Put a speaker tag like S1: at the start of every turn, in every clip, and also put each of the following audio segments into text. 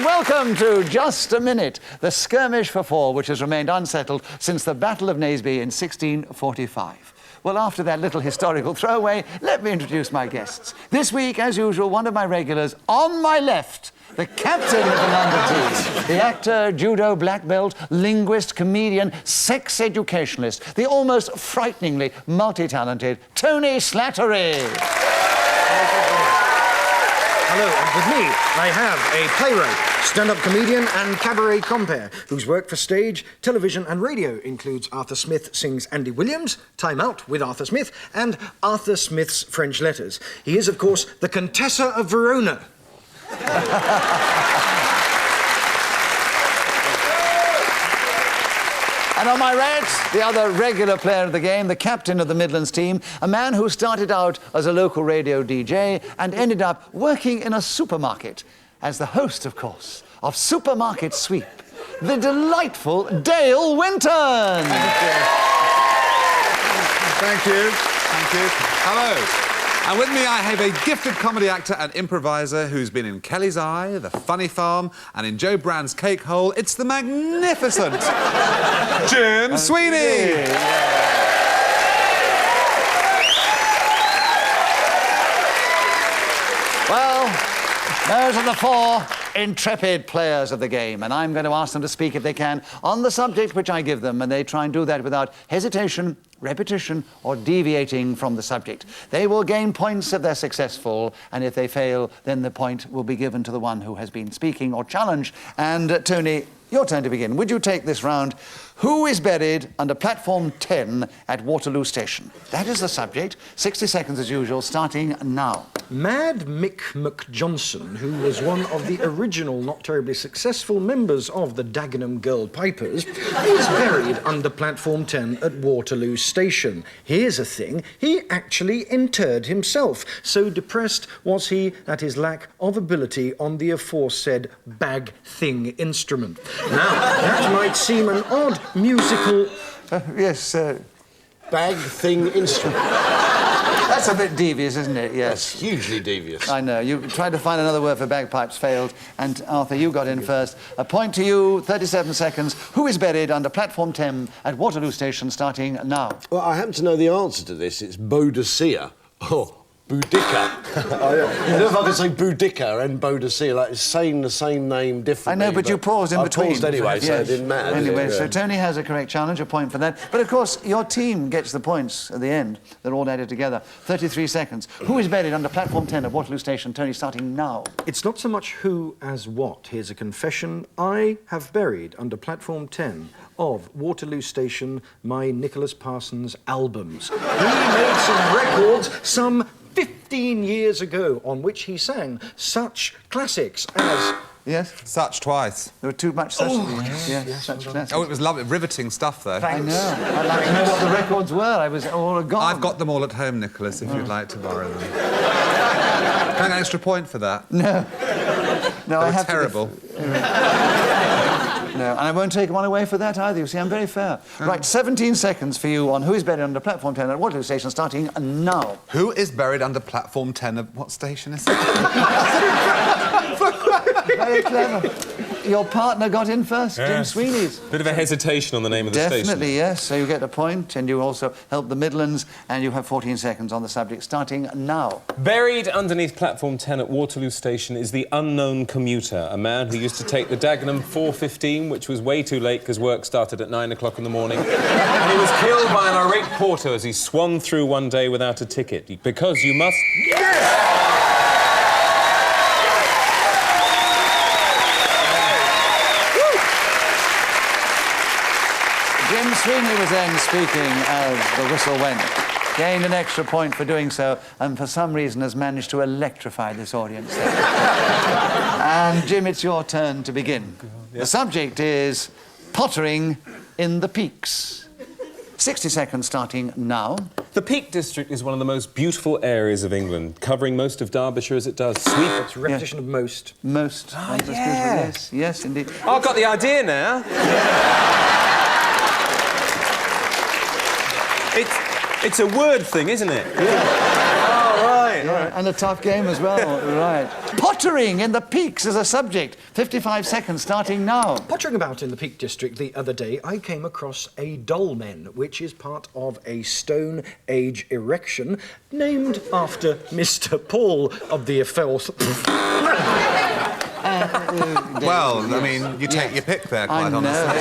S1: And welcome to Just a Minute, the skirmish for four which has remained unsettled since the Battle of Naseby in 1645. Well, after that little historical throwaway, let me introduce my guests. This week, as usual, one of my regulars on my left, the captain of the London team, the actor, judo black belt, linguist, comedian, sex educationalist, the almost frighteningly multi-talented Tony Slattery.
S2: Hello, and with me, I have a playwright, stand-up comedian and cabaret compere whose work for stage, television and radio includes Arthur Smith Sings Andy Williams, Time Out with Arthur Smith, and Arthur Smith's French Letters. He is, of course, the Contessa of Verona.
S1: And on my right, the other regular player of the game, the captain of the Midlands team, a man who started out as a local radio DJ and ended up working in a supermarket as the host, of course, of Supermarket Sweep, the delightful Dale Winton.
S3: Thank you. Thank you. Hello. And with me, I have a gifted comedy actor and improviser who's been in Kelly's Eye, The Funny Farm, and in Joe Brand's Cake Hole. It's the magnificent Jim Sweeney.
S1: Well, those are the four intrepid players of the game, and I'm going to ask them to speak, if they can, on the subject which I give them, and they try and do that without hesitation, repetition, or deviating from the subject. They will gain points if they're successful, and if they fail, then the point will be given to the one who has been speaking or challenged. And, Tony, your turn to begin. Would you take this round? Who is buried under platform 10 at Waterloo Station? That is the subject. 60 seconds as usual, starting now.
S2: Mad Mick McJohnson, who was one of the original, not terribly successful members of the Dagenham Girl Pipers, is buried under platform 10 at Waterloo Station. Here's a thing, he actually interred himself. So depressed was he at his lack of ability on the aforesaid bag thing instrument. Now, that might seem an odd musical...
S1: Yes,
S4: Bag thing instrument.
S1: that's a bit devious, isn't it? Yes.
S4: That's hugely devious.
S1: I know. You tried to find another word for bagpipes, failed. And, Arthur, you got in first. A point to you, 37 seconds. Who is buried under platform 10 at Waterloo Station, starting now?
S4: Well, I happen to know the answer to this. It's Boadicea. Oh, Boudica. You know if I could say Boudica and Boadicea, like saying the same name differently.
S1: I know, but you paused in between.
S4: I paused anyway, so it didn't matter.
S1: Anyway,
S4: did it?
S1: so Tony has a correct challenge, a point for that. But, of course, your team gets the points at the end. They're all added together. 33 seconds. Who is buried under platform 10 at Waterloo Station? Tony, starting now.
S2: It's not so much who as what. Here's a confession. I have buried under platform 10 of Waterloo Station my Nicholas Parsons albums. He made some records some 15 years ago on which he sang such classics as...
S1: Yes?
S3: Such twice.
S1: There were too much such.
S2: Yes,
S1: such classics.
S3: Oh, it was lovely. Riveting stuff, though.
S1: I know. I'd like to know what the records were. I was all gone.
S3: I've got them all at home, Nicholas, if you'd like to borrow them. Can I get an extra point for that?
S1: No. No, I have
S3: terrible.
S1: No, and I won't take one away for that either. You see, I'm very fair. Right, 17 seconds for you on who is buried under platform 10 at Waterloo Station, starting now.
S3: Who is buried under platform 10 of... What station is it?
S1: Very clever. Your partner got in first, Jim Sweeney's.
S5: Bit of a hesitation on the name of the station.
S1: Definitely, yes. So you get a point, and you also help the Midlands, and you have 14 seconds on the subject, starting now.
S5: Buried underneath platform 10 at Waterloo Station is the unknown commuter, a man who used to take the Dagenham 4:15, which was way too late because work started at 9 o'clock in the morning. And he was killed by an irate porter as he swung through one day without a ticket. Because you must...
S2: Yes!
S1: Jim Sweeney was then speaking as the whistle went. Gained an extra point for doing so, and for some reason has managed to electrify this audience. And, Jim, it's your turn to begin. The subject is pottering in the Peaks. 60 seconds starting now.
S5: The Peak District is one of the most beautiful areas of England, covering most of Derbyshire as it does. Sweep.
S2: It's a repetition of most.
S1: Most.
S5: Oh,
S1: That's
S5: yeah.
S1: good. Yes, yes, indeed.
S5: Oh, I've got the idea now. It's a word thing, isn't it?
S1: Yeah.
S5: Oh, right.
S2: right.
S1: And a tough game as well. Right. Pottering in the Peaks is a subject. 55 seconds starting now.
S2: Pottering about in the Peak District the other day, I came across a dolmen, which is part of a Stone Age erection named after Mr. Paul of the Affelth.
S3: Well, I mean, you take your pick there, quite honestly.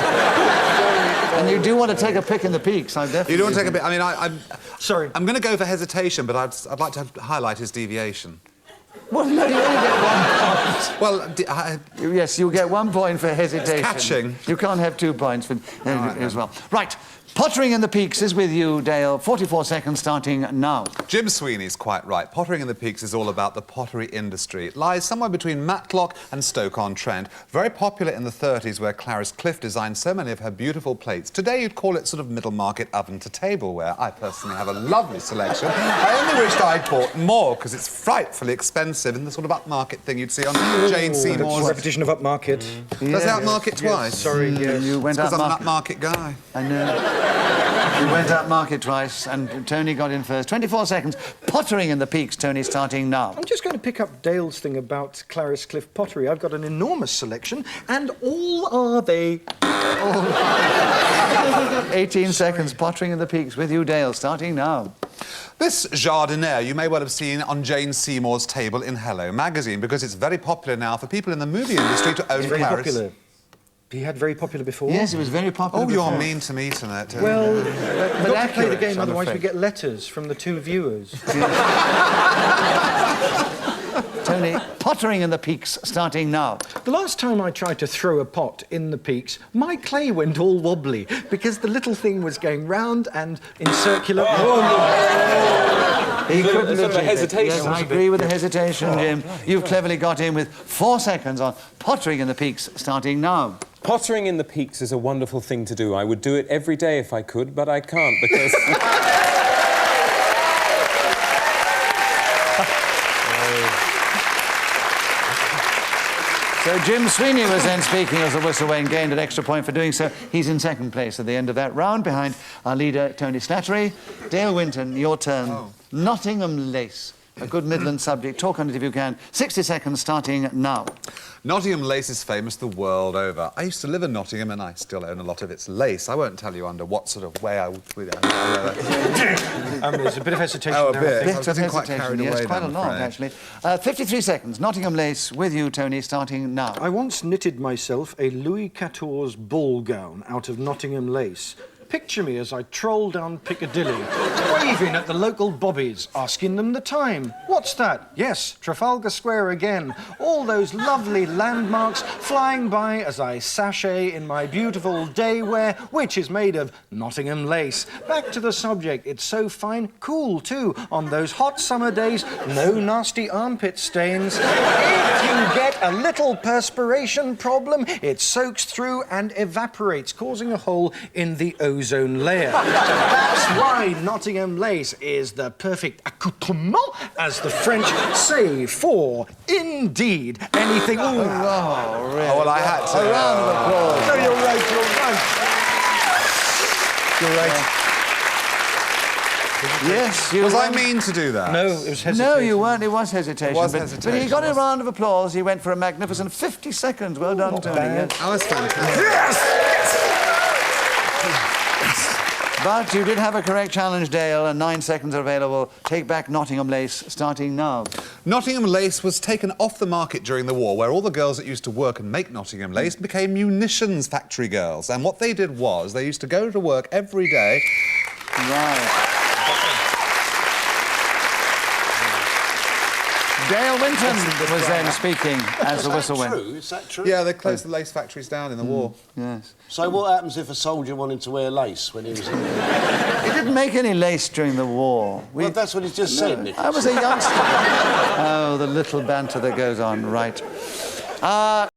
S1: And you do want to take a pick in the Peaks, I definitely.
S3: You don't want to take a pick. I mean, I'm
S2: Sorry.
S3: I'm going to go for hesitation, but I'd like to highlight his deviation.
S1: Well, no, you only get 1 point.
S3: Well,
S1: Yes, you get 1 point for hesitation.
S3: It's catching.
S1: You can't have 2 points for as well. Right. Pottering in the Peaks is with you, Dale. 44 seconds starting now.
S3: Jim Sweeney's quite right. Pottering in the Peaks is all about the pottery industry. It lies somewhere between Matlock and Stoke-on-Trent. Very popular in the 30s, where Clarice Cliff designed so many of her beautiful plates. Today, you'd call it sort of middle-market oven-to-tableware. I personally have a lovely selection. I only wished I'd bought more, because it's frightfully expensive and the sort of upmarket thing you'd see on Jane Seymour's...
S2: Repetition of upmarket.
S3: Does upmarket twice?
S2: Sorry, yes.
S1: You went
S3: Because I'm an
S1: upmarket.
S3: upmarket guy.
S1: I know. You went up market twice, and Tony got in first. 24 seconds. Pottering in the Peaks, Tony, starting now.
S2: I'm just going to pick up Dale's thing about Clarice Cliff pottery. I've got an enormous selection, and all are they...
S1: 18 seconds. Pottering in the Peaks with you, Dale, starting now.
S3: This jardiniere you may well have seen on Jane Seymour's table in Hello magazine, because it's very popular now for people in the movie industry to own
S2: Very
S3: Clarice.
S2: popular. He had very popular before.
S1: Yes, it was very popular.
S3: Oh,
S1: before.
S3: you're mean to me tonight.
S2: Well,
S1: but
S2: not to play the
S1: accurate,
S2: game,
S1: I'm
S2: otherwise we
S1: afraid.
S2: get letters from the two viewers.
S1: Tony, Pottering in the Peaks, starting now.
S2: The last time I tried to throw a pot in the Peaks, my clay went all wobbly because the little thing was going round and in circular...
S1: He couldn't
S5: sort of a
S1: achieve it.
S5: hesitation.
S1: Yes, I agree with the hesitation, Jim. You've cleverly got in with 4 seconds on Pottering in the Peaks, starting now.
S5: Pottering in the Peaks is a wonderful thing to do. I would do it every day if I could, but I can't because...
S1: So Jim Sweeney was then speaking as the whistle went, gained an extra point for doing so. He's in second place at the end of that round, behind our leader, Tony Slattery. Dale Winton, your turn. Nottingham Lace. A good Midlands subject. Talk on it if you can. 60 seconds starting now.
S3: Nottingham lace is famous the world over. I used to live in Nottingham and I still own a lot of its lace. I won't tell you under what sort of way I would...
S2: There's a bit of hesitation
S3: Oh, a
S2: there, I
S3: bit.
S2: think.
S3: I was getting quite carried
S1: yes,
S3: away
S1: quite
S3: then,
S1: a lot,
S3: I'm
S1: actually. 53 seconds. Nottingham Lace with you, Tony, starting now.
S2: I once knitted myself a Louis XIV ball gown out of Nottingham lace. Picture me as I troll down Piccadilly, waving at the local bobbies, asking them the time. What's that? Yes, Trafalgar Square again. All those lovely landmarks flying by as I sashay in my beautiful day wear, which is made of Nottingham lace. Back to the subject. It's so fine, cool too, on those hot summer days. No nasty armpit stains. If you get a little perspiration problem, it soaks through and evaporates, causing a hole in the ozone layer. That's why Nottingham lace is the perfect accoutrement, as the French say, for, indeed, anything...
S1: Oh, really?
S3: Oh, well, I had to.
S1: A round of applause.
S2: No, you're right, you're right. You're right.
S1: Yes, you
S3: Was I
S1: won.
S3: mean to do that?
S2: No, it was hesitation.
S1: No, you weren't. It was hesitation.
S3: It was
S1: but
S3: hesitation.
S1: he got a round of applause. He went for a magnificent 50 seconds. Well done, Tony.
S2: bad.
S1: Yes.
S3: That was fantastic.
S1: But you did have a correct challenge, Dale, and 9 seconds are available. Take back Nottingham Lace, starting now.
S3: Nottingham lace was taken off the market during the war, where all the girls that used to work and make Nottingham lace became munitions factory girls. And what they did was they used to go to work every day.
S1: Right. Dale Winton was then speaking as the whistle went.
S4: True? Is that true?
S3: Yeah, they closed the lace factories down in the war.
S1: Yes.
S4: So what happens if a soldier wanted to wear lace when he was in there?
S1: He didn't make any lace during the war.
S4: Well, that's what he's just said, Nick.
S1: I was a youngster. Oh, the little banter that goes on, right.